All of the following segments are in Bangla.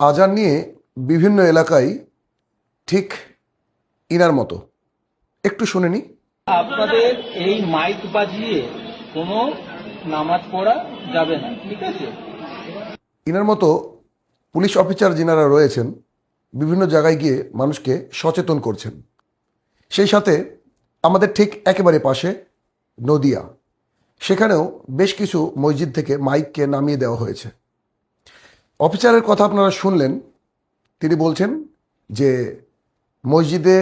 আজান নিয়ে বিভিন্ন এলাকায় ঠিক ইনার মতো। একটু শুনে নি। আপনাদের এই মাইক বাজিয়ে কোনো নামাজ পড়া যাবে না, ঠিক আছে? ইনার মতো পুলিশ অফিসার যিনারা রয়েছেন বিভিন্ন জায়গায় গিয়ে মানুষকে সচেতন করছেন। সেই সাথে আমাদের ঠিক একেবারে পাশে নদিয়া, সেখানেও বেশ কিছু মসজিদ থেকে মাইককে নামিয়ে দেওয়া হয়েছে। অফিসারের কথা আপনারা শুনলেন, তিনি বলছেন যে মসজিদে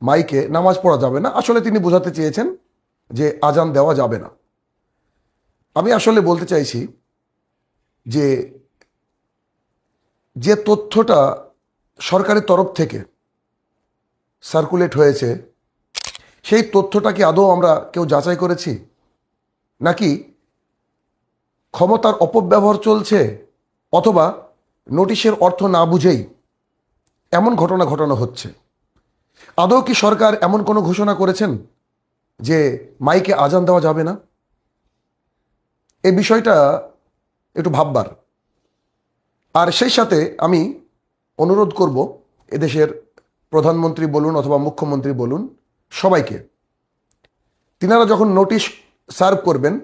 মাইকে নামাজ পড়া যাবে না। আসলে তিনি বোঝাতে চেয়েছেন যে আজান দেওয়া যাবে না। আমি আসলে বলতে চাইছি যে যে তথ্যটা সরকারের তরফ থেকে সার্কুলেট হয়েছে সেই তথ্যটা কি আদৌ আমরা কেউ যাচাই করেছি, নাকি ক্ষমতার অপব্যবহার চলছে, অথবা নোটিশের অর্থ না বুঝেই এমন ঘটনা ঘটানো হচ্ছে? আদৌ কি সরকার এমন কোনো ঘোষণা করেছেন যে মাইকে আজান দেওয়া যাবে না? এই বিষয়টা একটু ভাববার। আর সেই সাথে আমি অনুরোধ করব এদেশের প্রধানমন্ত্রী বলুন অথবা মুখ্যমন্ত্রী বলুন, সবাইকে, তিনারা যখন নোটিশ সার্ভ করবেন,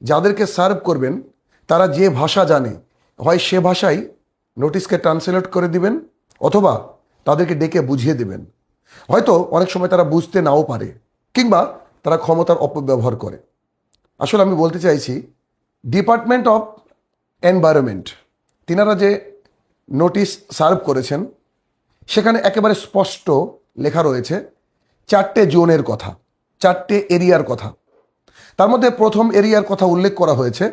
যাদেরকে সার্ভ করবেন তারা যে ভাষা জানে হয় সে ভাষায় নোটিশকে ট্রান্সলেট করে দিবেন, অথবা তাদেরকে ডেকে বুঝিয়ে দিবেন। হয়তো অনেক সময় তারা বুঝতে নাও পারে, কিংবা তারা ক্ষমতার অপব্যবহার করে। আসলে আমি বলতে চাইছি, ডিপার্টমেন্ট অফ এনভায়রনমেন্ট তিনারা যে নোটিশ সার্ভ করেছেন সেখানে একেবারে স্পষ্ট লেখা রয়েছে 4টে জোনের কথা, 4টে এরিয়ার কথা। তার মধ্যে প্রথম এরিয়ার কথা উল্লেখ করা হয়েছে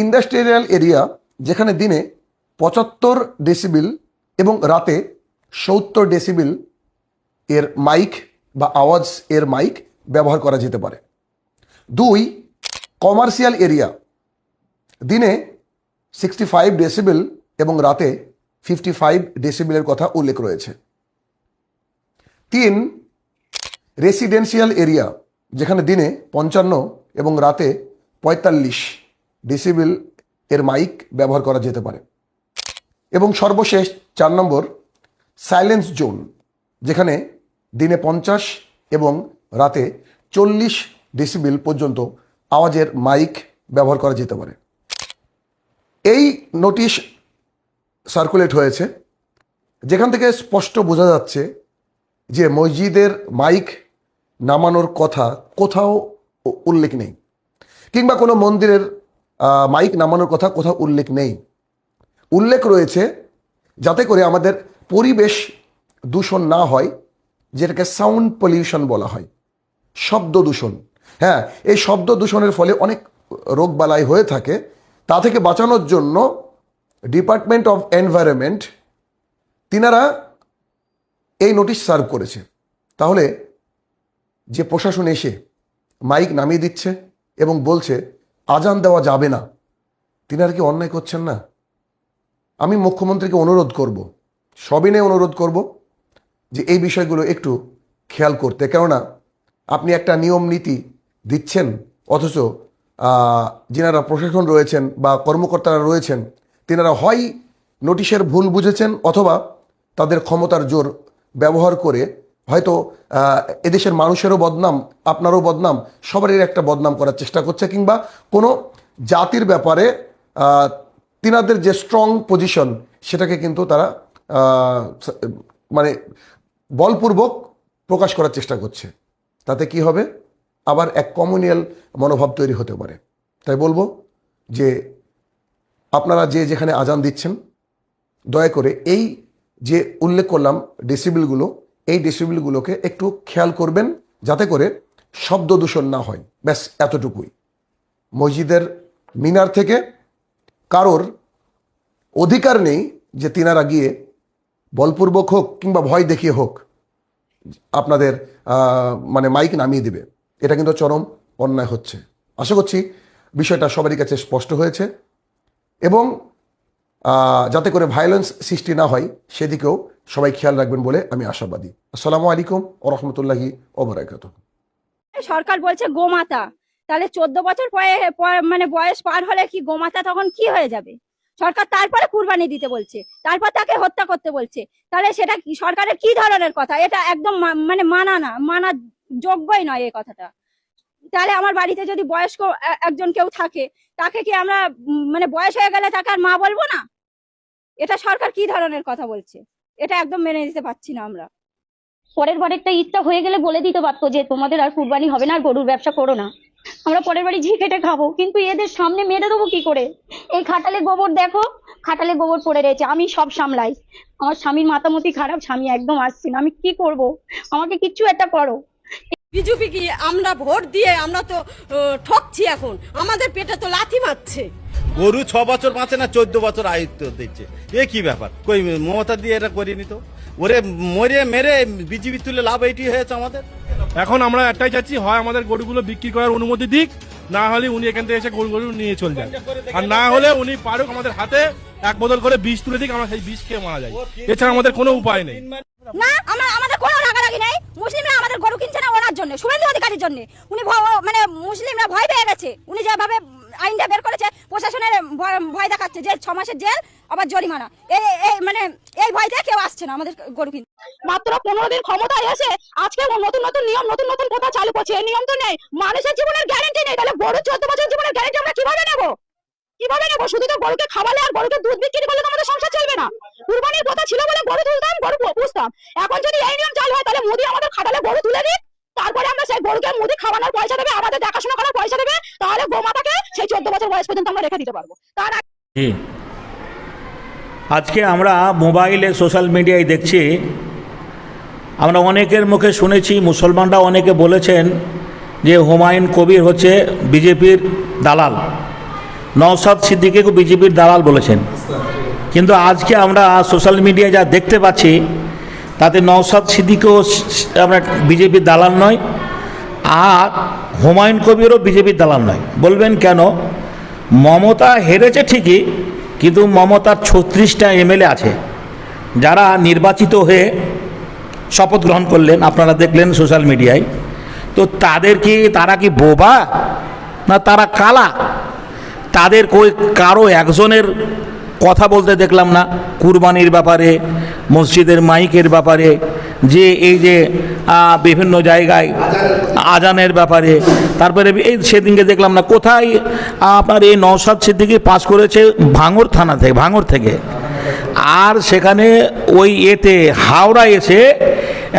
ইন্ডাস্ট্রিয়াল এরিয়া, যেখানে দিনে 75 ডেসিবেল এবং রাতে 70 ডেসিবেল এর মাইক বা আওয়াজ এর মাইক ব্যবহার করা যেতে পারে। 2, কমার্শিয়াল এরিয়া, দিনে 65 ডেসিবেল এবং রাতে 55 ডেসিবেলের কথা উল্লেখ রয়েছে। 3, রেসিডেন্সিয়াল এরিয়া, যেখানে দিনে 55 এবং রাতে 45 ডেসিবেল এর মাইক ব্যবহার করা যেতে পারে। এবং সর্বশেষ 4 নম্বর, সাইলেন্স জোন, যেখানে দিনে 50 এবং রাতে 40 ডেসিবেল পর্যন্ত আওয়াজের মাইক ব্যবহার করা যেতে পারে। এই নোটিশ সার্কুলেট হয়েছে, যেখান থেকে স্পষ্ট বোঝা যাচ্ছে যে মসজিদের মাইক নামানোর কথা কোথাও উল্লেখ নেই, কিংবা কোনো মন্দিরের মাইক নামানোর কথা কোথাও উল্লেখ নেই। উল্লেখ রয়েছে যাতে করে আমাদের পরিবেশ দূষণ না হয়, যেটাকে সাউন্ড পলিউশন বলা হয়, শব্দ দূষণ। হ্যাঁ, এই শব্দ দূষণের ফলে অনেক রোগবালাই হয়ে থাকে। তা থেকে বাঁচানোর জন্য ডিপার্টমেন্ট অফ এনভায়রনমেন্ট তিনারা এই নোটিশ সার্ভ করেছে। তাহলে যে প্রশাসন এসে মাইক নামিয়ে দিচ্ছে এবং বলছে আজান দেওয়া যাবে না, তিনারা কি অন্যায় করছেন না? আমি মুখ্যমন্ত্রীকে অনুরোধ করব, সবিনয়ে অনুরোধ করব যে এই বিষয়গুলো একটু খেয়াল করতে। কেননা আপনি একটা নিয়ম নীতি দিচ্ছেন, অথচ যিনারা প্রশাসন রয়েছেন বা কর্মকর্তারা রয়েছেন তিনারা হয় নোটিশের ভুল বুঝেছেন, অথবা তাদের ক্ষমতার জোর ব্যবহার করে হয়তো এদেশের মানুষেরও বদনাম, আপনারও বদনাম, সবারই একটা বদনাম করার চেষ্টা করছে, কিংবা কোনো জাতির ব্যাপারে তিনাদের যে স্ট্রং পজিশন সেটাকে কিন্তু তারা মানে বলপূর্বক প্রকাশ করার চেষ্টা করছে। তাতে কি হবে? আবার এক কমিউনাল মনোভাব তৈরি হতে পারে। তাই বলবো যে আপনারা যে যেখানে আজান দিচ্ছেন, দয়া করে এই যে উল্লেখ করলাম ডেসিবেলগুলো, এই ডেসিবেলগুলোকে একটু খেয়াল করবেন যাতে করে শব্দ দূষণ না হয়। ব্যাস এতটুকুই। মসজিদের মিনার থেকে কারোর অধিকার নেই যে তিনারা গিয়ে বলপূর্বক হোক কিংবা ভয় দেখিয়ে হোক আপনাদের মানে মাইক নামিয়ে দিবে। এটা কিন্তু চরম অন্যায় হচ্ছে। আশা করছি বিষয়টা সবারই কাছে স্পষ্ট হয়েছে, এবং যাতে করে ভায়োলেন্স সৃষ্টি না হয় সেদিকেও সবাই খেয়াল রাখবেন বলে আমি আশাবাদী। আসসালামু আলাইকুম ওয়া রাহমাতুল্লাহি ওয়া বারাকাতুহু। সরকার বলছে গোমাতা, তাহলে 14 বছর মানে বয়স পার হলে কি গোমাতা তখন কি হয়ে যাবে? সরকার তারপরে কুরবানি দিতে বলছে, তারপর তাকে হত্যা করতে বলছে। তাহলে সেটা কি সরকারের কি ধরনের কথা? এটা একদম মানে মানা যোগ্যই নয় এই কথাটা। তাহলে আমার বাড়িতে যদি বয়স্ক একজন কেউ থাকে, তাকে কি আমরা মানে বয়স হয়ে গেলে তাকে আর মা বলবো না? এটা সরকার কি ধরনের কথা বলছে? এটা একদম মেনে নিতে পারছি না আমরা। পরের বারেরটা ঈদটা হয়ে গেলে বলে দিতে পারতো যে তোমাদের আর কুরবানি হবে না, আর গরুর ব্যবসা করো না, আমরা পরের বাড়ি ঝি কেটে খাবো। কিন্তু এদের সামনে মেরে দেবো কি করে? এই খাটালে গোবর দেখো, খাটালে গোবর পড়ে রয়েছে, আমি সব সামলাই। আমার স্বামীর মাথামতি খারাপ, স্বামী একদম আসছে না, আমি কি করব? আমাকে কিচ্ছু একটা করো। বিজেপি কি আমরা ভোট দিয়ে আমরা তো ঠকছি, এখন আমাদের পেটে তো লাথি মারছে। গরু 6 বছর বাঁচে না 14 বছর আয়ুত্ব দিচ্ছে, এ কি ব্যাপার? কই মমতা দিয়ে এটা করিনি তো। ওরে মরে মেরে বিজেপি তুলে লাভ এইটি হয়েছে আমাদের। এখন আমরা একটাই চাচ্ছি, হয় আমাদের গরুগুলো বিক্রি করার অনুমতি দিক, না হলে উনি এখান থেকে এসে গরু নিয়ে চলে যান, আর না হলে উনি পারুক আমাদের হাতে এক বোতল করে বিষ তুলে দিক, আমরা সেই বিষ খেয়ে মারা যাই। এছাড়া আমাদের কোনো উপায় নেই। না, আমাদের কোনো রাগারাগি নেই। মুসলিমরা আমাদের গরু কিনছে না ওনার জন্য, শুভেন্দু অধিকারীর জন্য। উনি মানে মুসলিমরা ভয় পেয়ে গেছে। উনি যেভাবে আইনটা বের করেছে, প্রশাসনের ভয় দেখাচ্ছে যে 6 মাসের জেল আবার জরিমানা। মানে এই ভয়তে কেউ আসছে না আমাদের গরু কিনতে। মাত্র 15 দিন ক্ষমতায় এসে আজকে নতুন নতুন নিয়ম, নতুন নতুন কথা চালু করছে। এই নিয়ম তো নেই, মানুষের জীবনের গ্যারান্টি নেই। তাহলে গরু 14 বছর জীবনের গ্যারান্টি আমরা কিভাবে নেবো? শুধু তো গরুকে খাওয়ালে আর গরুকে দুধ বিক্রি করলে তো আমাদের সংসার চলবে না। কুরবানির কথা ছিল বলে গরু তুলতাম, গরু পুষতাম। এখন যদি এই নিয়ম চালু হয়, তাহলে মোদি আমাদের খাটালে গরু তুলে দিক, তারপরে আমরা সেই গরুকে মোদি খাওয়ানোর পয়সা দেবে, আমাদের দেখাশোনা করার পয়সা দেবে, তাহলে গোমাতাকে সেই 14 বছর বয়স পর্যন্ত আমরা রেখে দিতে পারবো। তার আজকে আমরা মোবাইলে সোশ্যাল মিডিয়ায় দেখছি, আমরা অনেকের মুখে শুনেছি, মুসলমানরা অনেকে বলেছেন যে হুমায়ুন কবির হচ্ছে বিজেপির দালাল, নওশাদ সিদ্দিকীকে বিজেপির দালাল বলেছেন। কিন্তু আজকে আমরা সোশ্যাল মিডিয়ায় যা দেখতে পাচ্ছি, তাতে নওশাদ সিদ্দিকীও আমরা বিজেপির দালাল নয়, আর হুমায়ুন কবিরও বিজেপির দালাল নয়। বলবেন কেন? মমতা হেরেছে ঠিকই, কিন্তু মমতার 36টা এমএলএ আছে যারা নির্বাচিত হয়ে শপথ গ্রহণ করলেন, আপনারা দেখলেন সোশ্যাল মিডিয়ায়। তো তারা কি বোবা না তারা কালা? তাদের কারো একজনের কথা বলতে দেখলাম না কুরবানির ব্যাপারে, মসজিদের মাইকের ব্যাপারে, যে এই যে বিভিন্ন জায়গায় আজানের ব্যাপারে। তারপরে এই সেদিনকে দেখলাম না কোথায় আপনার এই নওশাদ সিদ্দিকী পাস করেছে ভাঙড় থেকে, আর সেখানে ওই হাওড়া এসে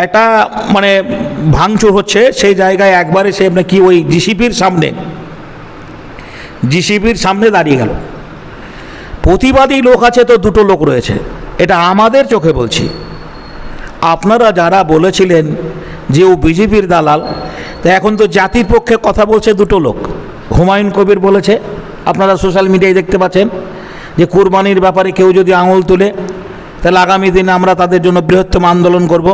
একটা মানে ভাঙচুর হচ্ছে সেই জায়গায়। একবারে সে কি ওই জিসিপির সামনে দাঁড়িয়ে গেল। প্রতিবাদী লোক আছে তো 2টো লোক রয়েছে, এটা আমাদের চোখে বলছি। আপনারা যারা বলেছিলেন যে ও বিজেপির দালাল, তা এখন তো জাতির পক্ষে কথা বলছে 2টো লোক। হুমায়ুন কবির বলেছে, আপনারা সোশ্যাল মিডিয়ায় দেখতে পাচ্ছেন, যে কুরবানির ব্যাপারে কেউ যদি আঙুল তুলে, তাহলে আগামী দিনে আমরা তাদের জন্য বৃহত্তম আন্দোলন করব।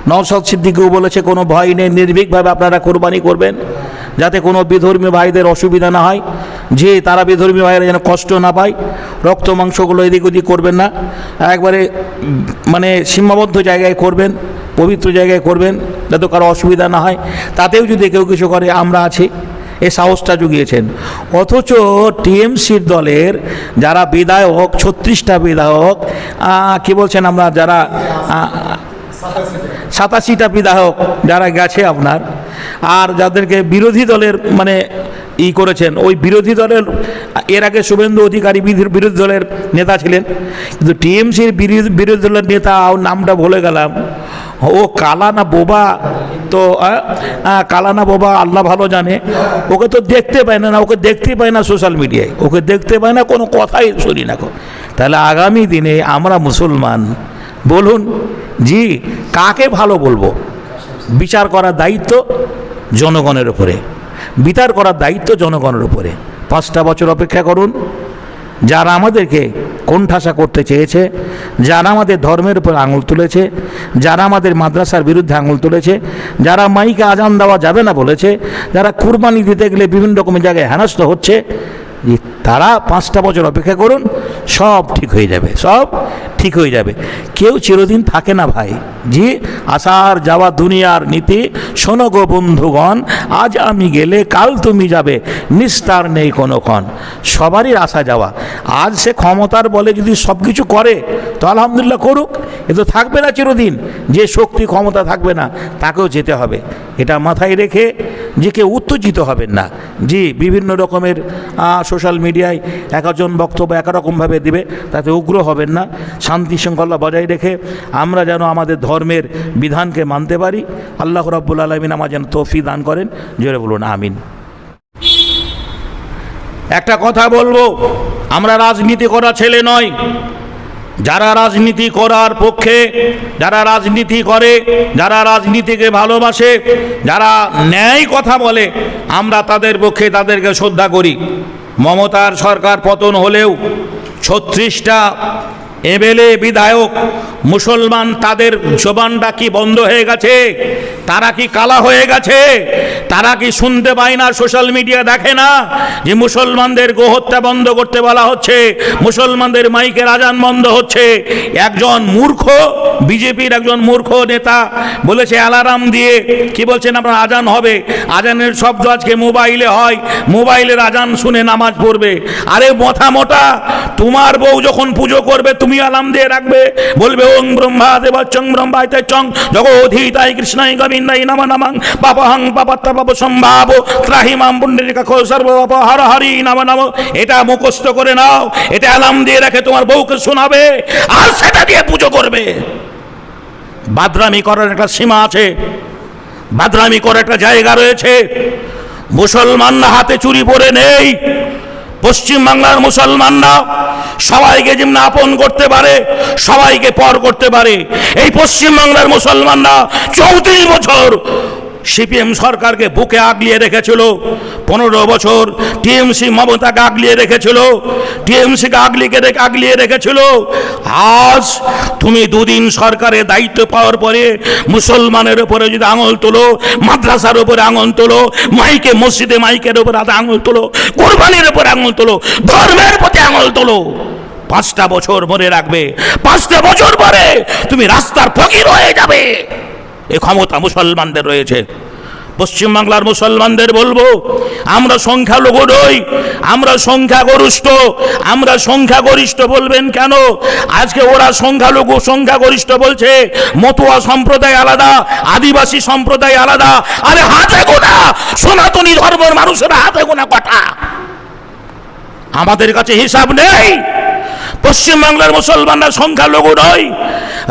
নওশাদ সিদ্দিকীও বলেছে কোনো ভয় নেই, নির্ভীকভাবে আপনারা কোরবানি করবেন, যাতে কোনো বিধর্মী ভাইদের অসুবিধা না হয়, যে তারা বিধর্মী ভাইরা যেন কষ্ট না পায়, রক্ত মাংসগুলো এদিক ওদিক করবেন না, একবারে মানে সীমাবদ্ধ জায়গায় করবেন, পবিত্র জায়গায় করবেন, যাতে কারো অসুবিধা না হয়। তাতেও যদি কেউ কিছু করে আমরা আছি, এই সাহসটা জুগিয়েছেন। অথচ টিএমসির দলের যারা বিধায়ক, 36টা বিধায়ক, কি বলছেন আমরা, যারা 87টা বিধায়ক যারা গেছে আপনার, আর যাদেরকে বিরোধী দলের মানে করেছেন, ওই বিরোধী দলের এর আগে শুভেন্দু অধিকারী বিরোধী দলের নেতা ছিলেন, কিন্তু টিএমসির বিরোধী দলের নেতা, ওর নামটা ভুলে গেলাম, ও কালা না বোবা, তো কালা না বোবা আল্লাহ ভালো জানে। ওকে তো দেখতে পায় না, ওকে দেখতে পায় না সোশ্যাল মিডিয়ায়, ওকে দেখতে পায় না, কোনো কথাই শুনি না। তাহলে আগামী দিনে আমরা মুসলমান, বলুন জি কাকে ভালো বলবো? বিচার করার দায়িত্ব জনগণের উপরে, বিচার করার দায়িত্ব জনগণের উপরে। 5টা বছর অপেক্ষা করুন। যারা আমাদেরকে কোণঠাসা করতে চেয়েছে, যারা আমাদের ধর্মের উপর আঙুল তুলেছে, যারা আমাদের মাদ্রাসার বিরুদ্ধে আঙুল তুলেছে, যারা মাইকে আজান দেওয়া যাবে না বলেছে, যারা কুরবানি দিতে গেলে বিভিন্ন রকমের জায়গায় হেনস্থ হচ্ছে, তারা 5টা বছর অপেক্ষা করুন, সব ঠিক হয়ে যাবে, সব ঠিক হয়ে যাবে। কেউ চিরদিন থাকে না ভাই। জি, আসার যাওয়া দুনিয়ার নীতি, শোনো গো বন্ধুগণ, আজ আমি গেলে কাল তুমি যাবে, নিস্তার নেই কোনোক্ষণ। সবারই আসা যাওয়া। আজ সে ক্ষমতার বলে যদি সব কিছু করে তো আলহামদুলিল্লাহ করুক, এ তো থাকবে না চিরদিন। যে শক্তি ক্ষমতা থাকবে না তাকেও যেতে হবে, এটা মাথায় রেখে যে কেউ উত্তেজিত হবেন না। জি, বিভিন্ন রকমের সোশ্যাল মিডিয়ায় এক একজন বক্তব্য একরকমভাবে দিবে, তাতে উগ্র হবেন না। শান্তি শৃঙ্খলা বজায় রেখে আমরা যেন আমাদের ধর্মের বিধানকে মানতে পারি। আল্লাহ রাব্বুল আলামিন আমার যেন তৌফিক দান করেন। জোরে বলুন আমিন। একটা কথা বলবো, আমরা রাজনীতি করা ছেলে নয়। যারা রাজনীতি করার পক্ষে, যারা রাজনীতি করে, যারা রাজনীতিকে ভালোবাসে, যারা ন্যায় কথা বলে, আমরা তাদের পক্ষে তাদেরকে শ্রদ্ধা করি। মমতার সরকার পতন হলেও 36টা এমএলএ বিধায়ক মুসলমান, তাদের জবানটা কি বন্ধ হয়ে গেছে? তারা কি কালা হয়ে গেছে? তারা কি শুনতে পায় না, সোশ্যাল মিডিয়া দেখে না যে মুসলমানদের গোহত্যা বন্ধ করতে বলা হচ্ছে, মুসলমানদের মাইকের আজান বন্ধ হচ্ছে? একজন মূর্খ, বিজেপির একজন মূর্খ নেতা বলেছে অ্যালার্ম দিয়ে, কি বলছেন আপনার আজান হবে, আজানের শব্দ আজকে মোবাইলে হয়, মোবাইলের আজান শুনে নামাজ পড়বে। আরে মাথা মোটা, তোমার বউ যখন পুজো করবে তুমি আলাম দিয়ে রাখবে, বলবে ওং ব্রহ্মা দেবচং ব্রহ্মাইতে চং জগোধীতাই কৃষ্ণাই গোবিন্দাই নমঃ নমঃ পাপহং পাপাত্তা পাপ সম্ভাব ত্রাহিমাম পুণ্ডরিকা খো সর্বপাপ হর হরি নমঃ নমঃ। এটা মুখস্থ করে নাও, এটা আলাম দিয়ে রেখে তোমার বউকে শোনাবে, আর সেটা দিয়ে পুজো করবে। বাদরামি করার একটা সীমা আছে, বাদরামি করার একটা জায়গা রয়েছে। মুসলমানরা হাতে চুরি পরে নেই। পশ্চিম বাংলার মুসলমানরা সবাইকে যেমন আপন করতে পারে, সবাইকে পর করতে পারে। এই পশ্চিম বাংলার মুসলমানরা 34 বছর সিপিএম সরকারকে বুকে আগলিয়ে রেখেছিল, 15 বছর টিএমসি মমতাকে আগলিয়ে রেখেছিল, টিএমসিকে আগলিয়ে রেখেছিল। আজ তুমি দুদিন সরকারের দায়িত্ব পাওয়ার পরে মুসলমানের উপরে যদি আঙুল তোলো, মাদ্রাসার উপরে আঙুল তোলো, মাইকে মসজিদে মাইকের উপরে আঙুল তোলো, কোরবানির উপরে আঙুল তোলো, ধর্মের প্রতি আঙুল তোলো, 5টা বছর মনে রাখবে, 5টা বছর পরে তুমি রাস্তার ফকির হয়ে যাবে। এ ক্ষমতা মুসলমানদের রয়েছে। পশ্চিমবাংলার মুসলমানদের বলবো, আমরা সংখ্যালঘু নই, আমরা সংখ্যাগরিষ্ঠ। আমরা সংখ্যাগরিষ্ঠ বলবেন কেন? আজকে ওরা সংখ্যালঘু সংখ্যাগরিষ্ঠ বলছে, মতুয়া সম্প্রদায় আলাদা, আদিবাসী সম্প্রদায় আলাদা। আরে হাতে গোনা সনাতনী ধর্মের মানুষেরা হাতে গোনা কটা? আমাদের কাছে হিসাব নেই। পশ্চিমবাংলার মুসলমানরা সংখ্যালঘু নয়,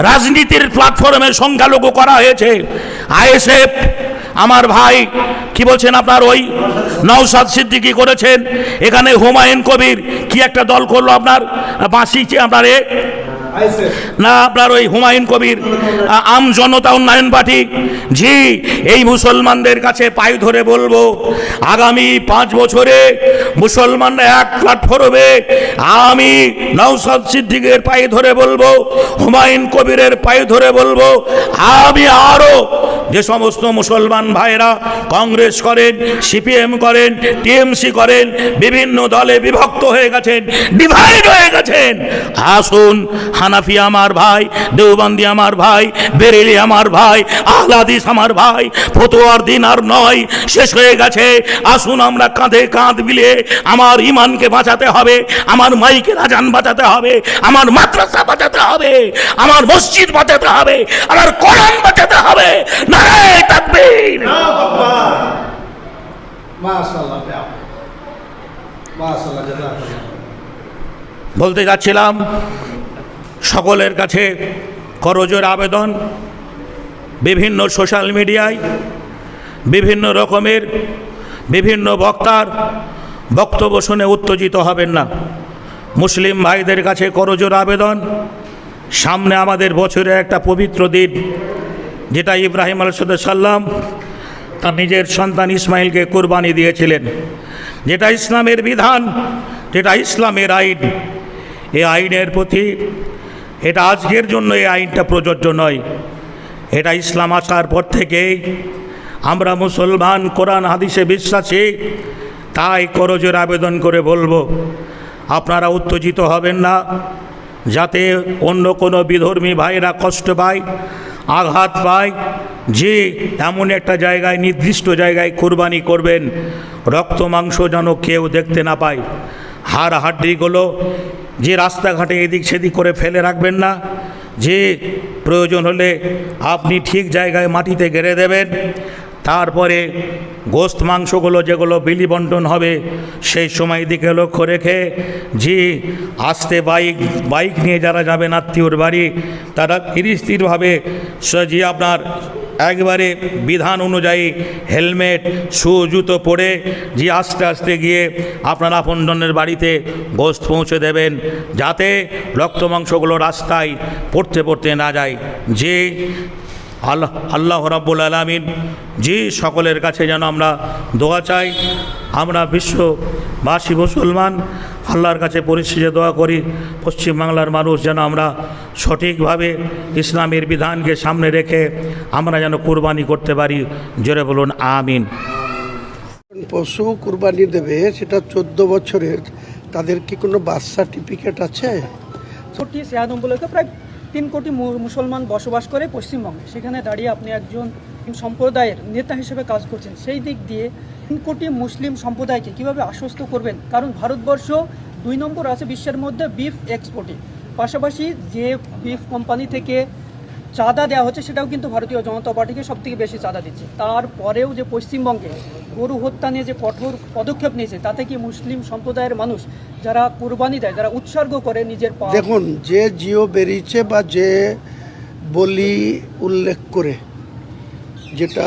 রাজনীতির প্ল্যাটফর্মে সংখ্যালঘু করা হয়েছে। আইএসএফ আমার ভাই কি বলছেন আপনার ওই নওশাদ সিদ্দিকী করেছেন, এখানে হুমায়ুন কবির কি একটা দল করলো আপনার বাঁশিছে আপনার না আপনার ওই হুমায়ুন কবির আম জনতা উন্নয়ন পার্টি। জি, এই মুসলমানদের কাছে পায়ে ধরে বলবো, আগামী 5 বছরে মুসলমানরা এক প্ল্যাটফর্মে, আমি নওশাদ সিদ্দিকের পায়ে ধরে বলবো, হুমায়ুন কবিরের পায়ে ধরে বলবো, আমি আরো যে সমস্ত মুসলমান ভাইরা কংগ্রেস করেন, সিপিএম করেন, টিএমসি করেন, বিভিন্ন দলে বিভক্ত হয়ে গেছেন, ডিভাইড হয়ে গেছেন, আসুন হানাফি আমার ভাই, দেওবন্দি আমার ভাই, বেরেলি আমার ভাই, আহলাদিস আমার ভাই, ফতোয়ার দিন আর নয়, শেষ হয়ে গেছে। আসুন আমরা কাঁধে কাঁধ মিলিয়ে আমার ইমানকে বাঁচাতে হবে, আমার মাইকের আজান বাঁচাতে হবে, আমার মাদ্রাসা বাঁচাতে হবে, আমার মসজিদ বাঁচাতে হবে, আমার কোরআন বাঁচাতে হবে। নারায়ে তাকবীর। বলতে যাচ্ছিলাম, সকলের কাছে করজোর আবেদন, বিভিন্ন সোশ্যাল মিডিয়ায় বিভিন্ন রকমের বিভিন্ন বক্তার বক্তব্য শুনে উত্তেজিত হবেন না। মুসলিম ভাইদের কাছে করজোর আবেদন, সামনে আমাদের বছরে একটা পবিত্র দিন, যেটা ইব্রাহিম আলাইহিস সালাম তার নিজের সন্তান ইসমাইলকে কুরবানি দিয়েছিলেন, যেটা ইসলামের বিধান, যেটা ইসলামের আইন। এই আইনের প্রতি, এটা আজকের জন্য এই আইনটা প্রযোজ্য নয়, এটা ইসলাম আসার পর থেকেই আমরা মুসলমান, কোরআন হাদিসে বিশ্বাসী। তাই করজোর আবেদন করে বলবো, আপনারা উত্তেজিত হবেন না, যাতে অন্য কোনো বিধর্মী ভাইরা কষ্ট পায়। আঘাত পায় যে এমন একটা জায়গায়, নির্দিষ্ট জায়গায় কোরবানি করবেন রক্ত মাংস যেন কেউ দেখতে না পায়। হাড় হাড্ডিগুলো যে রাস্তাঘাটে এদিক সেদিক করে ফেলে রাখবেন না, যে প্রয়োজন হলে আপনি ঠিক জায়গায় মাটিতে গেড়ে দেবেন। তারপরে গোস্ত মাংসগুলো যেগুলো বিলি বন্টন হবে সেই সময় দিকে লক্ষ্য রেখে যে আস্তে বাইক নিয়ে যারা যাবেন আত্মীয়র বাড়ি, তারা স্থিরভাবে যে আপনার একবারে বিধান অনুযায়ী হেলমেট শু জুতো পরে যে আস্তে আস্তে গিয়ে আপনার আপনজনের বাড়িতে গোস্ত পৌঁছে দেবেন, যাতে রক্ত মাংসগুলো রাস্তায় পড়তে না যায়। যে আল্লাহ রাব্বুল আলামিন যে সকলের কাছে যেন আমরা দোয়া চাই, আমরা বিশ্ববাসী মুসলমান আল্লাহর কাছে পরিশেষে দোয়া করি পশ্চিমবাংলার মানুষ যেন আমরা সঠিকভাবে ইসলামের বিধানকে সামনে রেখে আমরা যেন কোরবানি করতে পারি। জোরে বলুন আমিন। পশু কুরবানি দেবে, সেটা 14 বছরের, তাদের কি কোনো বার্থ সার্টিফিকেট আছে? কোটি সেয়াদ উপলক্ষে প্রায় 3 কোটি মুসলমান বসবাস করে পশ্চিমবঙ্গে। সেখানে দাঁড়িয়ে আপনি একজন সম্প্রদায়ের নেতা হিসেবে কাজ করছেন। সেই দিক দিয়ে 3 কোটি মুসলিম সম্প্রদায়কে কিভাবে আশ্বস্ত করবেন? কারণ ভারতবর্ষ 2 নম্বর আছে বিশ্বের মধ্যে বিফ এক্সপোর্টে। পাশাপাশি যে বিফ কোম্পানি থেকে চাঁদা দেওয়া হচ্ছে সেটাও কিন্তু ভারতীয় জনতা পার্টিকে সবথেকে বেশি চাঁদা দিচ্ছে। তারপরেও যে পশ্চিমবঙ্গে গরু হত্যা নিয়ে যে কঠোর পদক্ষেপ নিয়েছে, তাতে কি মুসলিম সম্প্রদায়ের মানুষ যারা কোরবানি দেয়, যারা উৎসর্গ করে নিজের দেখুন, যে জিও বেরিয়েছে বা যে বলি উল্লেখ করে, যেটা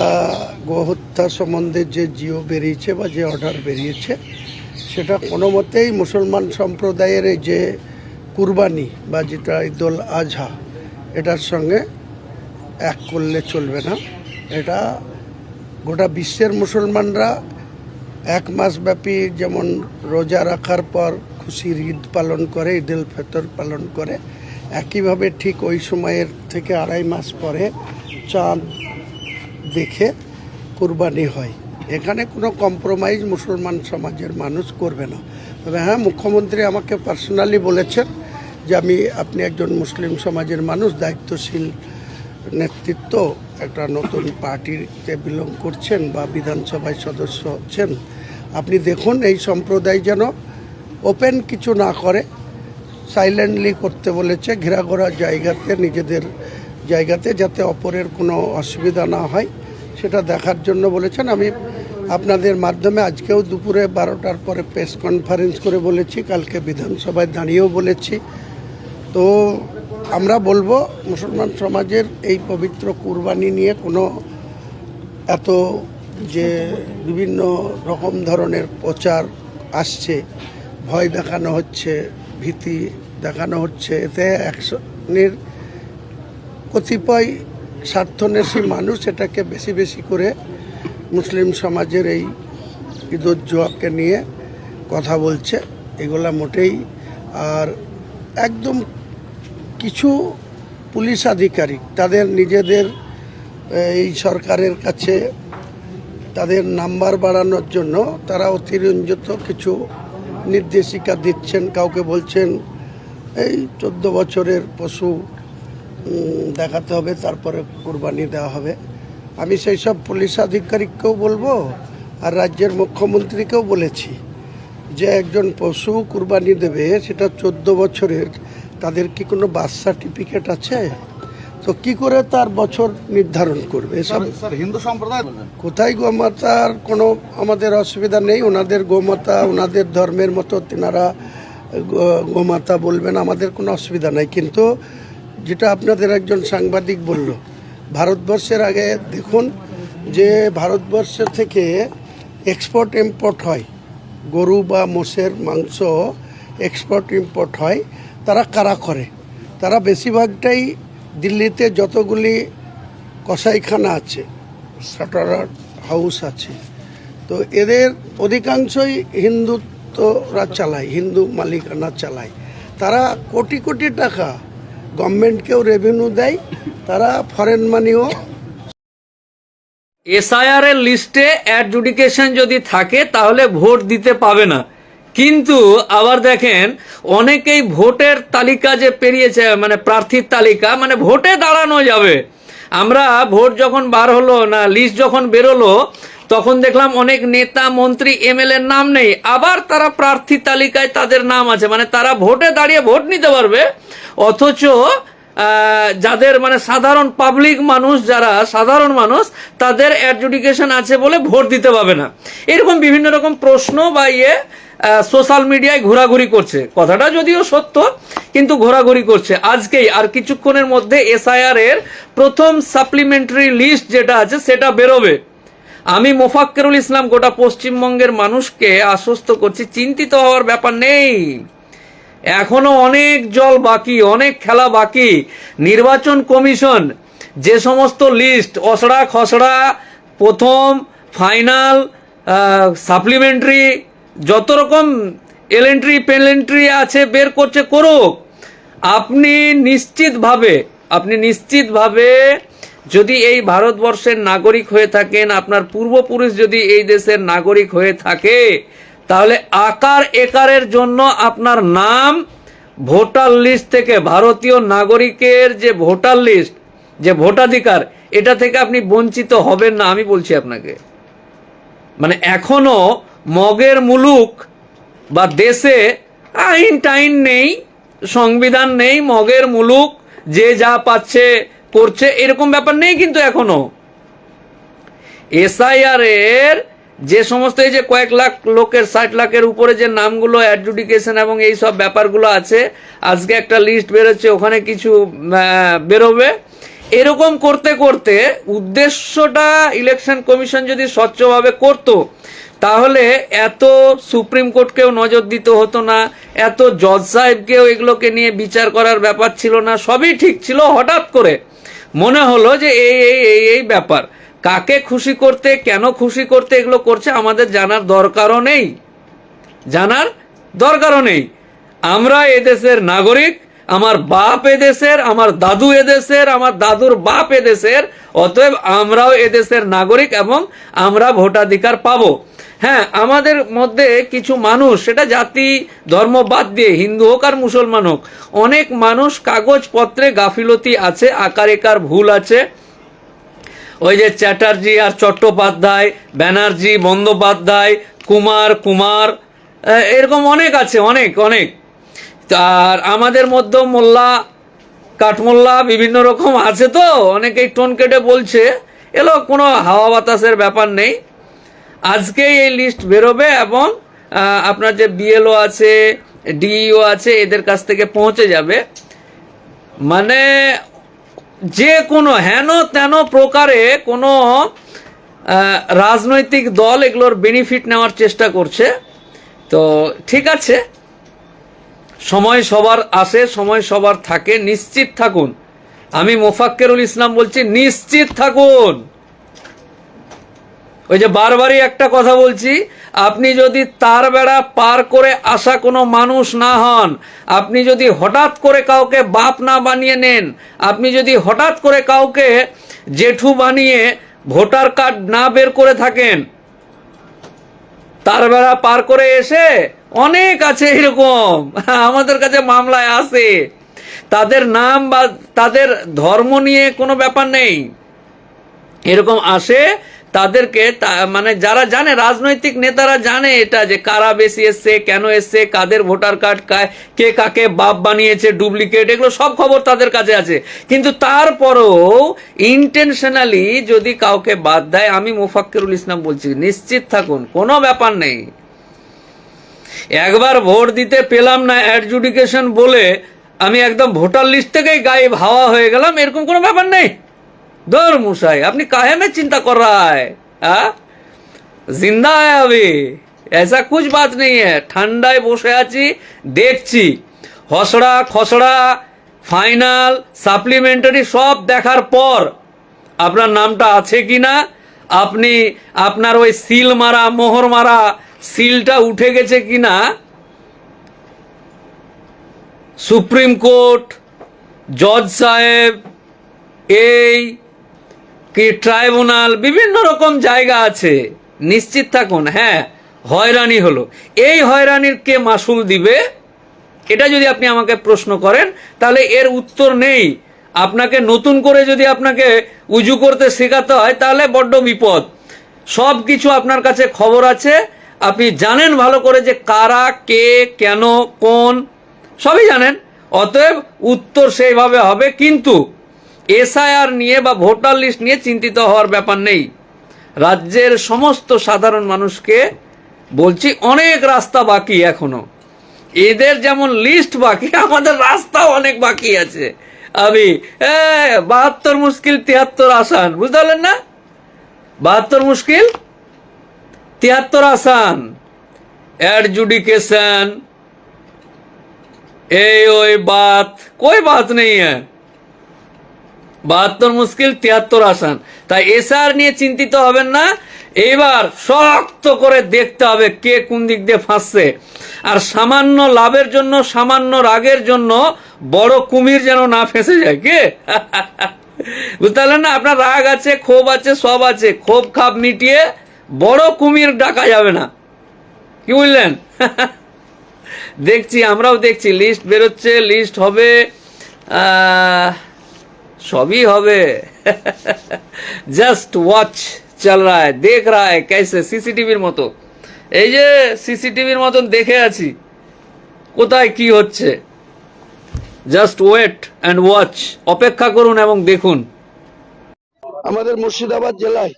গোহত্যা সম্বন্ধে যে জিও বেরিয়েছে বা যে অর্ডার বেরিয়েছে, সেটা কোনো মতেই মুসলমান সম্প্রদায়ের এই যে কুরবানি বা যেটা ঈদুল আজহা, এটার সঙ্গে এক করলে চলবে না। এটা গোটা বিশ্বের মুসলমানরা 1 মাস ব্যাপী যেমন রোজা রাখার পর খুশির ঈদ পালন করে, ঈদুল ফিতর পালন করে, একইভাবে ঠিক ওই সময়ের থেকে 2.5 মাস পরে চাঁদ দেখে কুরবানি হয়। এখানে কোনো কম্প্রোমাইজ মুসলমান সমাজের মানুষ করবে না। তবে হ্যাঁ, মুখ্যমন্ত্রী আমাকে পার্সোনালি বলেছেন যে আপনি একজন মুসলিম সমাজের মানুষ, দায়িত্বশীল নেতৃত্ব, একটা নতুন পার্টিতে বিলং করছেন বা বিধানসভায় সদস্য হচ্ছেন, আপনি দেখুন এই সম্প্রদায় যেন ওপেন কিছু না করে, সাইলেন্টলি করতে বলেছে, ঘেরাঘোরা জায়গাতে, নিজেদের জায়গাতে, যাতে অপরের কোনো অসুবিধা না হয় সেটা দেখার জন্য বলেছেন। আমি আপনাদের মাধ্যমে আজকেও দুপুরে 12টার পরে প্রেস কনফারেন্স করে বলেছি, কালকে বিধানসভায় দাঁড়িয়েও বলেছি। তো আমরা বলবো মুসলমান সমাজের এই পবিত্র কুরবানি নিয়ে কোনো এত যে বিভিন্ন রকম ধরনের প্রচার আসছে, ভয় দেখানো হচ্ছে, ভীতি দেখানো হচ্ছে, এতে অ্যাকশনের কতিপয় স্বার্থন্বেষী মানুষ এটাকে বেশি বেশি করে মুসলিম সমাজের এই ঈদুজ্জোহাকে নিয়ে কথা বলছে। এগুলা মোটেই, আর একদম কিছু পুলিশ আধিকারিক তাদের নিজেদের এই সরকারের কাছে তাদের নাম্বার বাড়ানোর জন্য তারা অতিরঞ্জিত কিছু নির্দেশিকা দিচ্ছেন। কাউকে বলছেন এই 14 বছরের পশু দেখাতে হবে, তারপরে কুরবানি দেওয়া হবে। আমি সেই সব পুলিশ আধিকারিককেও বলবো, আর রাজ্যের মুখ্যমন্ত্রীকেও বলেছি যে একজন পশু কুরবানি দেবে, সেটা 14 বছরের, তাদের কি কোনো বার্থ সার্টিফিকেট আছে? তো কি করে তার বছর নির্ধারণ করবে? এসব হিন্দু সম্প্রদায় কোথায় গোমাতার কোনো আমাদের অসুবিধা নেই, ওনাদের গোমাতা ওনাদের ধর্মের মতো তেনারা গোমাতা বলবেন, আমাদের কোনো অসুবিধা নাই। কিন্তু যেটা আপনাদের একজন সাংবাদিক বলল, ভারতবর্ষের আগে দেখুন যে ভারতবর্ষ থেকে এক্সপোর্ট ইম্পোর্ট হয়, গরু বা মোষের মাংস এক্সপোর্ট ইম্পোর্ট হয়। তারা কারা করে? তারা বেশিরভাগটাই দিল্লিতে যতগুলি কসাইখানা আছে, শাটার হাউস আছে, তো এদের অধিকাংশই হিন্দুত্বরা চালায়, হিন্দু মালিকানা চালায়। তারা কোটি কোটি টাকা গভর্নমেন্টকেও রেভিনিউ দেয়, তারা ফরেন মানিও। এসআইআর এর লিস্টে অ্যাডজুডিকেশন যদি থাকে তাহলে ভোট দিতে পাবে না, কিন্তু আবার দেখেন অনেকেই ভোটের তালিকা যে পেরিয়েছে, মানে প্রার্থীর তালিকা, মানে ভোটে দাঁড়ানো যাবে, আমরা ভোট যখন বার হলো না, লিস্ট যখন বেরোলো, তখন দেখলাম অনেক নেতা মন্ত্রী এমএলএ নাম নেই, আবার তারা প্রার্থী তালিকায় তাদের নাম আছে, মানে তারা ভোটে দাঁড়িয়ে ভোট নিতে পারবে, অথচ যাদের মানে সাধারণ পাবলিক মানুষ, যারা সাধারণ মানুষ, তাদের অ্যাডজুডিকেশন আছে বলে ভোট দিতে পারবে না। এরকম বিভিন্ন রকম প্রশ্ন বা সোশ্যাল মিডিয়ায় ঘোরাঘুরি করছে। কথাটা যদিও সত্য, কিন্তু ঘোরাঘুরি করছে। আজকেই আর কিছুক্ষণের মধ্যে এসআইআর এর প্রথম সাপ্লিমেন্টারি লিস্ট যেটা আছে সেটা বেরোবে। আমি মোফাক্কেরুল ইসলাম গোটা পশ্চিমবঙ্গের মানুষকে আশ্বস্ত করছি, চিন্তিত হওয়ার ব্যাপার নেই। এখনো অনেক জল বাকি, অনেক খেলা বাকি। নির্বাচন কমিশন যে সমস্ত লিস্ট অসড়া খসড়া, প্রথম, ফাইনাল, সাপ্লিমেন্টারি, যত রকম এলেন্ট্রি পেলেন্ট্রি আছে বের করছে, করুক। আপনি নিশ্চিতভাবে যদি এই ভারতবর্ষের নাগরিক হয়ে থাকেন, আপনার পূর্বপুরুষ যদি এই দেশের নাগরিক হয়ে থাকে, তাহলে আকার একারের জন্য আপনার নাম ভোটার লিস্ট থেকে, ভারতীয় নাগরিকের যে ভোটার লিস্ট, যে ভোটাধিকার, এটা থেকে আপনি বঞ্চিত হবেন না, আমি বলছি আপনাকে। মানে এখনো মগের মুলুক বা দেশে আইন টাইন নেই, সংবিধান নেই, মগের মুলুক যে যা পাচ্ছে করছে, এরকম ব্যাপার নেই। কিন্তু এখনো এসআইআর এর যে সমস্ত এই যে কয়েক লাখ লোকের, 60 লাখের উপরে যে নামগুলো অ্যাডজুডিকেশন এবং এই সব ব্যাপারগুলো আছে, আজকে একটা লিস্ট বেরোচ্ছে, ওখানে কিছু বেরোবে। এরকম করতে করতে উদ্দেশ্যটা ইলেকশন কমিশন যদি স্বচ্ছভাবে করত, তাহলে এত সুপ্রিম কোর্টকেও নজর দিতে হতো না, এত জজ সাহেবকেও এগুলোকে নিয়ে বিচার করার ব্যাপার ছিল না, সবই ঠিক ছিল। হঠাৎ করে মনে হলো যে এই ব্যাপার, কাকে খুশি করতে, কেন খুশি করতে এগুলো করছে আমাদের জানার দরকারও নেই। আমরা এদেশের নাগরিক, আমার বাপ এদেশের, আমার দাদু এদেশের, আমার দাদুর বাপ এদেশের, অতএব আমরাও এদেশের নাগরিক এবং আমরা ভোটাধিকার পাবো। হ্যাঁ, আমাদের মধ্যে কিছু মানুষ, সেটা জাতি ধর্ম বাদ দিয়ে হিন্দু হোক আর মুসলমান হোক, অনেক মানুষ কাগজপত্রে গাফিলতি আছে, আকার একার ভুল আছে। ওই যে চ্যাটার্জি আর চট্টোপাধ্যায়, ব্যানার্জি বন্দ্যোপাধ্যায়, কুমার, এরকম অনেক আছে, অনেক। আর আমাদের মধ্যে মোল্লা, কাঠমোল্লা বিভিন্ন রকম আছে, তো অনেকেই টোন কেটে বলছে, এলো কোনো হাওয়া বাতাসের ব্যাপার নেই। আজকেই এই লিস্ট বেরোবে এবং আপনার যে বিএলও আছে, ডিইও আছে, এদের কাছ থেকে পৌঁছে যাবে। মানে যে কোনো হেন তেন প্রকারে কোনো রাজনৈতিক দল এগুলোর বেনিফিট নেওয়ার চেষ্টা করছে। তো ঠিক আছে, সময় সবার আসে, সময় সবার থাকে, নিশ্চিত থাকুন। আমি মোফাক্কেরুল ইসলাম বলছি, নিশ্চিত থাকুন। ওই যে বারবারই একটা কথা বলছি, আপনি যদি তার বেড়া পার করে আসা কোনো মানুষ না হন, আপনি যদি হঠাৎ করে কাউকে বাপ না বানিয়ে নেন, আপনি যদি হঠাৎ করে কাউকে জেঠু বানিয়ে ভোটার কার্ড না বের করে থাকেন, তার বেড়া পার করে এসে অনেক আছে এরকম, আমাদের কাছে মামলায় আসে। তাদের নাম বা তাদের ধর্ম নিয়ে কোনো ব্যাপার নেই, এরকম আসে। তাদেরকে মানে যারা জানে, রাজনৈতিক নেতারা জানে এটা, যে কারা বেশি এসছে, কেন এসছে, কাদের ভোটার কার্ড, কে কাকে বাপ বানিয়েছে, ডুপ্লিকেট, এগুলো সব খবর তাদের কাছে আছে। কিন্তু তারপরও ইন্টেনশনালি যদি কাউকে বাদ দেয়, আমি মোফাক্কেরুল ইসলাম বলছি, নিশ্চিত থাকুন, কোনো ব্যাপার নেই। একবার ভোট দিতে পেলাম না অ্যাডজুডিকেশন বলে আমি একদম ভোটার লিস্ট থেকেই গায়েব হাওয়া হয়ে গেলাম, এরকম কোনো ব্যাপার নেই। दौर मुशाई अपनी काहे में चिंता कर रहा है, जिंदा है अभी, ऐसा कुछ बात नहीं है। ठंडाয় বসে আছি, দেখছি হসড়া খসড়া, ফাইনাল, সাপ্লিমেন্টারি সব দেখার পর আপনার নামটা আছে কিনা, আপনি আপনার ওই সিল মারা, মোহর মারা সিলটা উঠে গেছে কিনা, সুপ্রিম কোর্ট, জজ সাহেব, এই কি ট্রাইব্যুনাল, বিভিন্ন রকম জায়গা আছে, নিশ্চিত থাকুন। হ্যাঁ, হয়রানি হলো, এই হয়রানির কে মাসুল দিবে, এটা যদি আপনি আমাকে প্রশ্ন করেন, তাহলে এর উত্তর নেই। আপনাকে নতুন করে যদি আপনাকে উজু করতে শেখাতে হয় তাহলে বড্ড বিপদ। সব কিছু আপনার কাছে খবর আছে, আপনি জানেন ভালো করে যে কারা, কে, কেন, কোন, সবই জানেন। অতএব উত্তর সেইভাবে হবে, কিন্তু এসআইআর নিয়ে বা ভোটার লিস্ট নিয়ে চিন্তিত হওয়ার ব্যাপার নেই। রাজ্যের সমস্ত সাধারণ মানুষকে বলছি, অনেক রাস্তা বাকি এখনো। এদের যেমন লিস্ট বাকি, আমাদের রাস্তাও অনেক বাকি আছে। আমি 72 মুশকিল 73 আসান, বুঝতে পারলেন না? 72 মুশকিল 73 आसान। एडजुडिकेशन बात कोई बात नहीं है। 72 মুশকিল 73 আসান। তাই এসআর নিয়ে চিন্তিত হবেন না। এবার শক্ত করে দেখতে হবে কে কোন দিক দিয়ে ফাঁসছে। আর সামান্য লাভের জন্য, সামান্য রাগের জন্য বড় কুমির যেন না ফেঁসে যায়। কে বুঝতে পারলেন না? আপনার রাগ আছে, ক্ষোভ আছে, সব আছে। ক্ষোভ খাপ মিটিয়ে বড় কুমির ডাকা যাবে না। কি বুঝলেন? দেখছি, আমরাও দেখছি, লিস্ট বেরোচ্ছে, লিস্ট হবে, সবই হবে। জাস্ট ওয়াচ চল রা হ্যায়, দেখ রা হ্যায় कैसे, সিসিটিভির মতো। এই যে সিসিটিভির মতন দেখে আছি কোথায় কি হচ্ছে। জাস্ট ওয়েট অ্যান্ড ওয়াচ, অপেক্ষা করুন এবং দেখুন। আমাদের মুর্শিদাবাদ জেলায়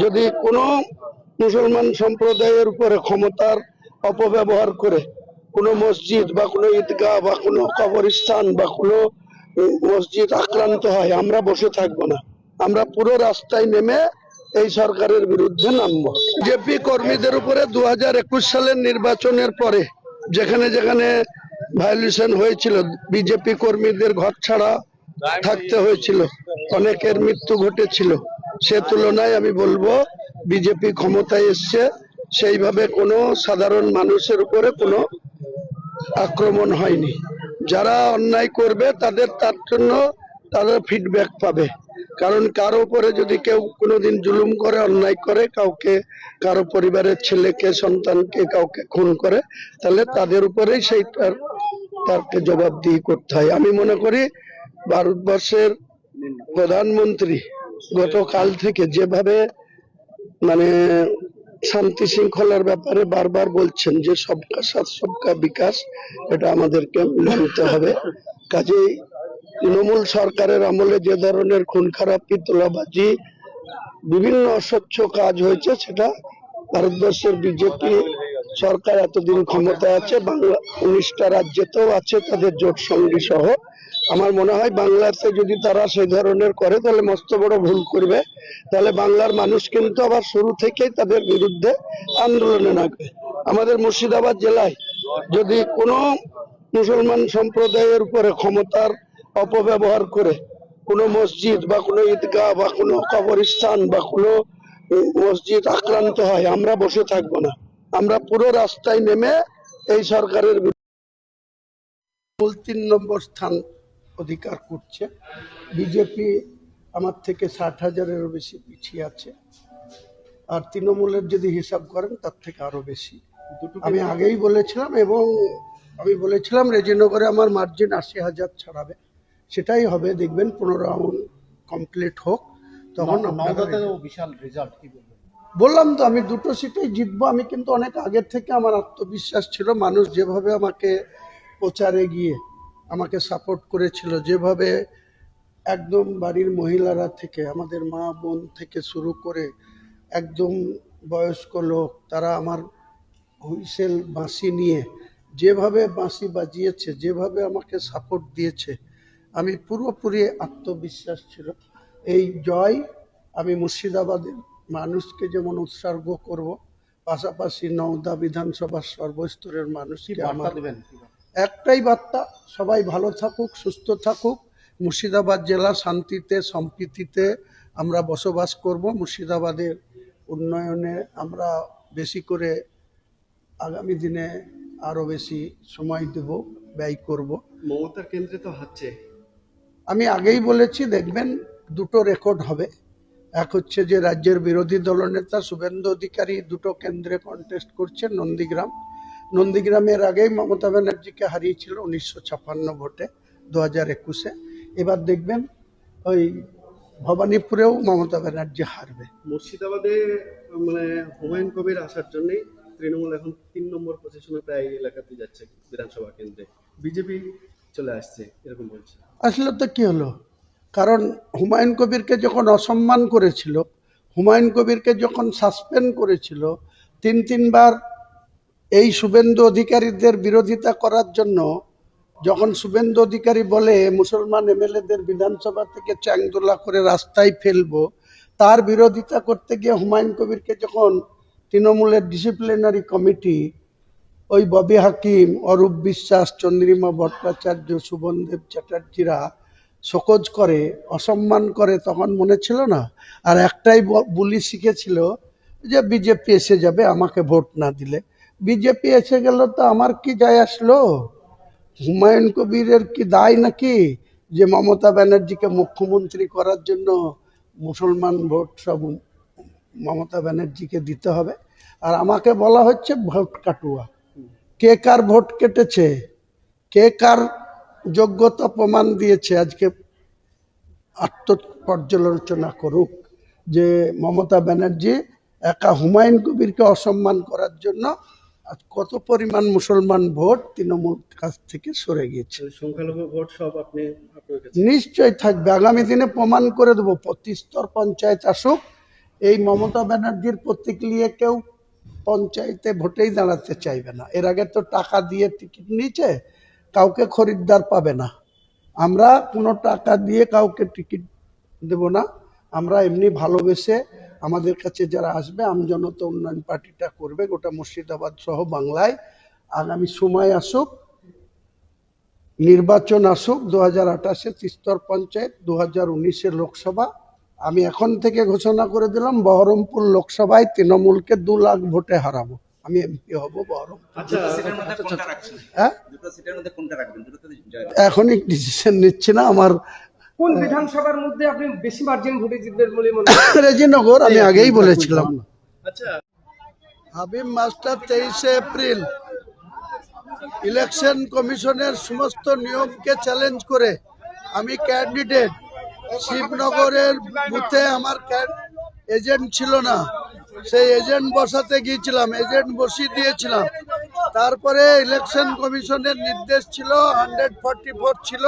যদি কোনো মুসলমান সম্প্রদায়ের উপরে ক্ষমতার অপব্যবহার করে কোনো মসজিদ বা কোনো ঈদগাহ বা কোনো কবরস্থান বা কোনো মসজিদ আক্রান্ত হয়, আমরা বসে থাকবো না। আমরা পুরো রাস্তায় নেমে এই সরকারের বিরুদ্ধে নামবো। বিজেপি কর্মীদের উপরে 2021 সালের নির্বাচনের পরে যেখানে যেখানে ভায়োলেশন হয়েছিল, বিজেপি কর্মীদের ঘর ছাড়া থাকতে হয়েছিল, অনেকের মৃত্যু ঘটেছিল, সে তুলনায় আমি বলবো বিজেপি ক্ষমতায় এসছে, সেইভাবে কোনো সাধারণ মানুষের উপরে কোনো আক্রমণ হয়নি। যারা অন্যায় করবে তাদের তার জন্য তারা ফিডব্যাক পাবে। কারণ কারো উপরে যদি কেউ কোনোদিন জুলুম করে, অন্যায় করে, কাউকে, কারো পরিবারের ছেলেকে, সন্তানকে কাউকে খুন করে, তাহলে তাদের উপরেই সেই তাকে জবাবদিহি করতে হয়। আমি মনে করি ভারতবর্ষের প্রধানমন্ত্রী গতকাল থেকে যেভাবে মানে শান্তি শৃঙ্খলার ব্যাপারে বারবার বলছেন যে সবকা সাথ সবকা বিকাশ, এটা আমাদেরকে মানতে হবে। কাজেই তৃণমূল সরকারের আমলে যে ধরনের খুন খারাপি, তোলাবাজি, বিভিন্ন অস্বচ্ছ কাজ হয়েছে, সেটা ভারতবর্ষের বিজেপি সরকার এতদিন ক্ষমতায় আছে, বাংলা 19টা রাজ্যেতেও আছে তাদের জোট সঙ্গী সহ। আমার মনে হয় বাংলাতে যদি তারা সেই ধরনের করে তাহলে মস্ত বড় ভুল করবে। তাহলে বাংলার মানুষ কিন্তু আবার শুরু থেকেই তাদের বিরুদ্ধে আন্দোলনে নামবে। আমাদের মুর্শিদাবাদ জেলায় যদি কোনো মুসলমান সম্প্রদায়ের উপরে ক্ষমতার অপব্যবহার করে কোনো মসজিদ বা কোনো ঈদগাহ বা কোনো কবরস্থান বা কোনো মসজিদ আক্রান্ত হয়, আমরা বসে থাকবো না। আমরা পুরো রাস্তায় নেমে এই সরকারের 3 নম্বর স্থান অধিকার করছে। বিজেপি আমার থেকে 60,000-এরও বেশি পিছিয়ে আছে, আর তৃণমূলের যদি হিসাব করেন তার থেকে আরো বেশি। আমি আগেই বলেছিলাম, এবং আমি বলেছিলাম রেজিনগরে আমার মার্জিন 80,000 ছাড়াবে, সেটাই হবে। দেখবেন 15 রাউন্ড কমপ্লিট হোক, তখন বিশাল রেজাল্ট। কি বললাম তো, আমি 2টো সিটেই জিতবো। আমি কিন্তু অনেক আগের থেকে আমার আত্মবিশ্বাস ছিল। মানুষ যেভাবে আমাকে প্রচারে গিয়ে আমাকে সাপোর্ট করেছিল, যেভাবে একদম বাড়ির মহিলারা থেকে, আমাদের মা বোন থেকে শুরু করে একদম বয়স্ক লোক, তারা আমার হুইসেল বাঁশি নিয়ে যেভাবে বাঁশি বাজিয়েছে, যেভাবে আমাকে সাপোর্ট দিয়েছে, আমি পুরোপুরি আত্মবিশ্বাস ছিল। এই জয় আমি মুর্শিদাবাদের মানুষকে যেমন উৎসর্গ করব, পাশাপাশি নওদা বিধানসভার সর্বস্তরের মানুষকে আমার একটাই বার্তা, সবাই ভালো থাকুক, সুস্থ থাকুক। মুর্শিদাবাদ জেলা শান্তিতে, সম্প্রীতিতে আমরা বসবাস করব। মুর্শিদাবাদের উন্নয়নে আমরা বেশি করে আগামী দিনে আরো বেশি সময় দেব, ব্যয় করব। মমতার কেন্দ্রে তো হচ্ছে, আমি আগেই বলেছি, দেখবেন 2টো রেকর্ড হবে। এক হচ্ছে যে রাজ্যের বিরোধী দলনেতা শুভেন্দু অধিকারী 2টো কেন্দ্রে কন্টেস্ট করছে। নন্দীগ্রামের আগেই মমতা ব্যানার্জিকে হারিয়েছিল 1956 ভোটে 2021-এ। এবার দেখবেন ওই ভবানীপুরেও মমতা ব্যানার্জি হারবে। মুর্শিদাবাদে মানে হুমায়ুন কবির আসার জন্যই তৃণমূল এখন 3 নম্বর পজিশনে প্রায় এলাকাতে যাচ্ছে বিধানসভা কেন্দ্রে, বিজেপি চলে আসছে এরকম বলছে। আসলে তো কি হলো, কারণ হুমায়ুন কবিরকে যখন অসম্মান করেছিল, হুমায়ুন কবিরকে যখন সাসপেন্ড করেছিল, তিনবার এই শুভেন্দু অধিকারীদের বিরোধিতা করার জন্য, যখন শুভেন্দু অধিকারী বলে মুসলমান এমএলএদের বিধানসভা থেকে চ্যাংদোলা করে রাস্তায় ফেলবো, তার বিরোধিতা করতে গিয়ে হুমায়ুন কবিরকে যখন তৃণমূলের ডিসিপ্লিনারি কমিটি ওই ববি হাকিম, অরূপ বিশ্বাস, চন্দ্রিমা ভট্টাচার্য, শুভনদেব চ্যাটার্জিরা শোকজ করে, অসম্মান করে, তখন মনে ছিল না? আর একটাই বুলি শিখেছিল যে বিজেপি এসে যাবে আমাকে ভোট না দিলে। বিজেপি এসে গেল তো আমার কি যায় আসলো? হুমায়ুন কবিরের কি দায় নাকি যে মমতা ব্যানার্জিকে মুখ্যমন্ত্রী করার জন্য মুসলমান ভোট সব মমতা ব্যানার্জিকে দিতে হবে? আর আমাকে বলা হচ্ছে ভোট কাটুয়া। কে কার ভোট কেটেছে, কে কার যোগ্যতা প্রমাণ দিয়েছে, আজকে আত্মপর্যালোচনা করুক যে মমতা ব্যানার্জি একা হুমায়ুন কবিরকে অসম্মান করার জন্য আজ কত পরিমাণ মুসলমান ভোট তৃণমূল কাছ থেকে সরে গিয়েছে। সংখ্যালঘু ভোট সব আপনার কাছে নিশ্চয় থাকবে, আগামী দিনে প্রমাণ করে দেবো। প্রতি স্তর পঞ্চায়েত আসুক, এই মমতা ব্যানার্জির প্রতীক নিয়ে কেউ পঞ্চায়েতে ভোটেই দাঁড়াতে চাইবে না। এর আগে তো টাকা দিয়ে টিকিট নিয়েছে, কাউকে খরিদ্দার পাবে না। আমরা কোনো টাকা দিয়ে কাউকে টিকিট দেব না, আমরা এমনি ভালোবেসে আমাদের কাছে যারা আসবে, আমজনতা উন্নয়ন পার্টিটা করবে গোটা মুর্শিদাবাদ সহ বাংলায়। আগামী সময় আসুক, নির্বাচন আসুক, 2028-এ ত্রিস্তর পঞ্চায়েত, 2019-এ লোকসভা। আমি এখন থেকে ঘোষণা করে দিলাম, বহরমপুর লোকসভায় তৃণমূলকে 2 লাখ ভোটে হারাবো। আমি এমপি হব বহরমপুর। হ্যাঁ, এখনই ডিসিশন নিচ্ছি না। আমার কোন বিধানসভার মধ্যে আপনি বেশি মার্জিন ভোটে জিতবেন বলে মনে রেজিনগর, আমি আগেই বলেছিলাম। আচ্ছা, হাবিব মাস্টার 23শে এপ্রিল ইলেকশন কমিশনের সমস্ত নিয়মকে চ্যালেঞ্জ করে আমি ক্যান্ডিডেট, শিবনগরের বুথে আমার এজেন্ট ছিল না, সেই এজেন্ট বসাতে গিয়েছিলাম, এজেন্ট বসিয়ে দিয়েছিলাম। তারপরে ইলেকশন কমিশনের নির্দেশ ছিল 144 ছিল,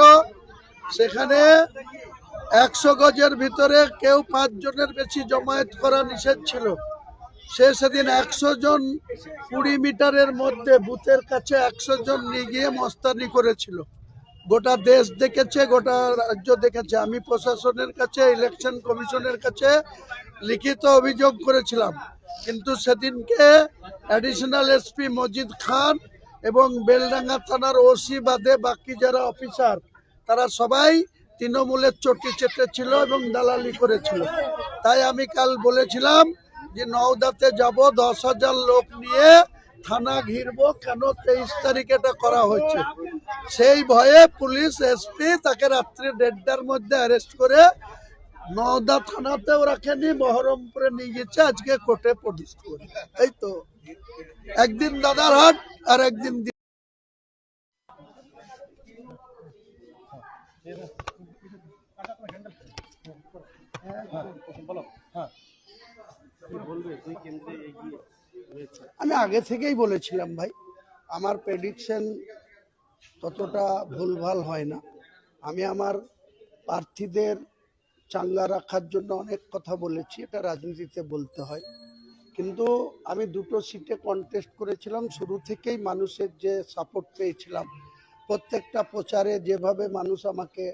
সেখানে 100 গজের ভিতরে কেউ 5 জনের বেশি জমায়েত করা নিষেধ ছিল। সেদিন 100 জন 20 মিটারের মধ্যে বুথের কাছে 100 জন নিয়ে গিয়ে মস্তানি করেছিল। গোটা দেশ দেখেছে, গোটা রাজ্য দেখেছে। আমি প্রশাসনের কাছে, ইলেকশন কমিশনের কাছে লিখিত অভিযোগ করেছিলাম, কিন্তু সেদিনকে অ্যাডিশনাল এসপি মজিদ খান এবং বেলডাঙ্গা থানার ওসি বাদে বাকি যারা অফিসার, তারা সবাই তৃণমূলের চটি চেটেছিল এবং দালালি করেছিল। তাই আমি কাল বলেছিলাম যে নওদাতে যাব, 10,000 লোক নিয়ে থানা ঘিরবো। কেন 23 তারিখ এটা করা হয়েছে? সেই ভয়ে পুলিশ এসপি তাকে রাত্রি 1:30টার মধ্যে অ্যারেস্ট করে নওদা থানাতেও রাখেনি, বহরমপুরে নিয়ে গেছে, আজকে কোর্টে প্রডিউস করে। এই তো একদিন দাদার হাট আর একদিন আমি আগে থেকেই বলেছিলাম ভাই, আমার প্রেডিকশন ততটা ভুলভাল হয় না। আমি আমার প্রার্থীদের চাঙ্গা রাখার জন্য অনেক কথা বলেছি, এটা রাজনীতিতে বলতে হয়। কিন্তু আমি 2টো সিটে কন্টেস্ট করেছিলাম, শুরু থেকেই মানুষের যে সাপোর্ট পেয়েছিলাম, প্রত্যেকটা প্রচারে যেভাবে মানুষ আমাকে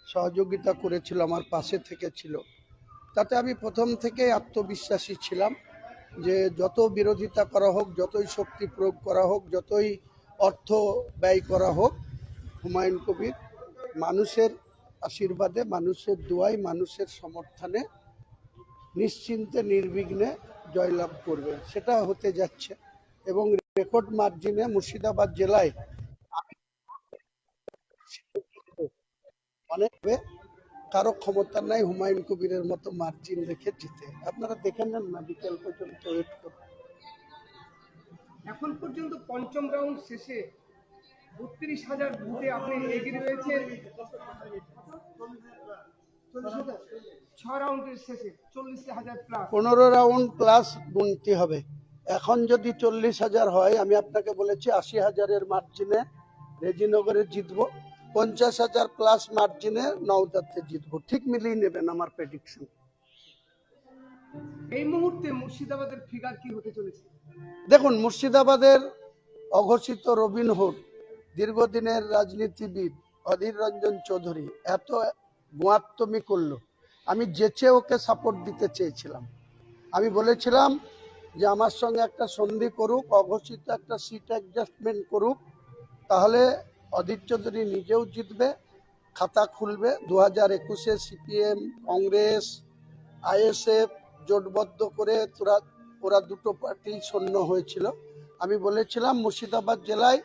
সহযোগিতা করেছিল, আমার পাশে থেকে ছিল, তাতে আমি প্রথম থেকেই আত্মবিশ্বাসী ছিলাম যে যত বিরোধিতা করা হোক, যতই শক্তি প্রয়োগ করা হোক, যতই অর্থ ব্যয় করা হোক, হুমায়ুন কবির মানুষের আশীর্বাদে, মানুষের দোয়ায়, মানুষের সমর্থনে নিশ্চিন্তে নির্বিঘ্নে জয়লাভ করবে। সেটা হতে যাচ্ছে এবং রেকর্ড মার্জিনে মুর্শিদাবাদ জেলায় অনেক কারো ক্ষমতা নাই হুমায়ুন কবিরের মতো মার্জিন রেখে জিতে। আপনারা দেখে নেন না, বিকেল পর্যন্ত ওয়েট করুন। এখন পর্যন্ত পঞ্চম রাউন্ড শেষে 32,000 ভোটে আপনি এগিয়ে রয়েছেন 6 রাউন্ডের শেষে 40,000 প্লাস। 15 রাউন্ড প্লাস গুনতি হবে। এখন যদি 40,000 হয়, আমি আপনাকে বলেছি 80,000-এর মার্জিনে রেজিনগরে জিতবো, 50,000 প্লাস মার্জিনে নওদাতে জিতবো। ঠিক মিলিয়ে নেবেন আমার প্রেডিকশন। এই মুহূর্তে মুর্শিদাবাদের ফিগার কি হতে চলেছে? দেখুন, মুর্শিদাবাদের অঘোষিত রবিনহুড দীর্ঘদিনের রাজনীতিবিদ অধীর রঞ্জন চৌধুরী এত গোয়াত্তমি করলো, আমি যেচে ওকে সাপোর্ট দিতে চেয়েছিলাম। আমি বলেছিলাম যে আমার সঙ্গে একটা সন্ধি করুক, অঘোষিত একটা সিট অ্যাডজাস্টমেন্ট করুক, তাহলে অধীর চৌধুরী নিজেও জিতবে, খাতা খুলবে। 2021-এ সিপিএম, কংগ্রেস, আইএসএফ জোটবদ্ধ করে ওরা দুটো পার্টি শূন্য হয়েছিল। আমি বলেছিলাম মুর্শিদাবাদ জেলায়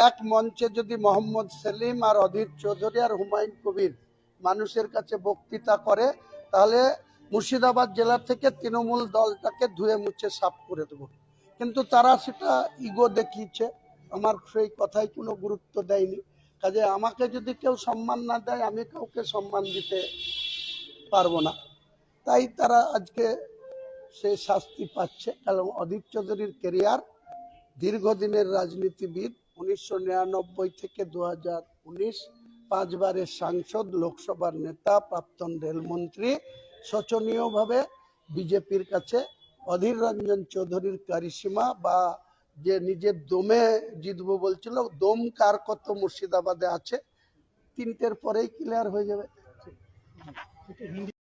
এক মঞ্চে যদি মোহাম্মদ সেলিম আর অধীর চৌধুরী আর হুমায়ুন কবির মানুষের কাছে বক্তৃতা করে, তাহলে মুর্শিদাবাদ জেলা থেকে তৃণমূল দলটাকে ধুয়ে মুছে সাফ করে দেবো। কিন্তু তারা সেটা ইগো দেখিয়েছে, আমার সেই কথায় কোনো গুরুত্ব দেয়নি। কাজে আমাকে যদি কেউ সম্মান না দেয়, আমি কাউকে সম্মান দিতে পারবো না। তাই তারা আজকে সে শাস্তি পাচ্ছে। কারণ অধীর চৌধুরীর কেরিয়ার, দীর্ঘদিনের রাজনীতিবিদ, 1999 থেকে 2019 5বারের সাংসদ, লোকসভার নেতা, প্রাক্তন রেলমন্ত্রী, শোচনীয়ভাবে বিজেপির কাছে অধীর রঞ্জন চৌধুরীর কারিশমা বা যে নিজের দমে জিতবো বলছিল, দম কার কত মুর্শিদাবাদে আছে, 3টের পরেই ক্লিয়ার হয়ে যাবে।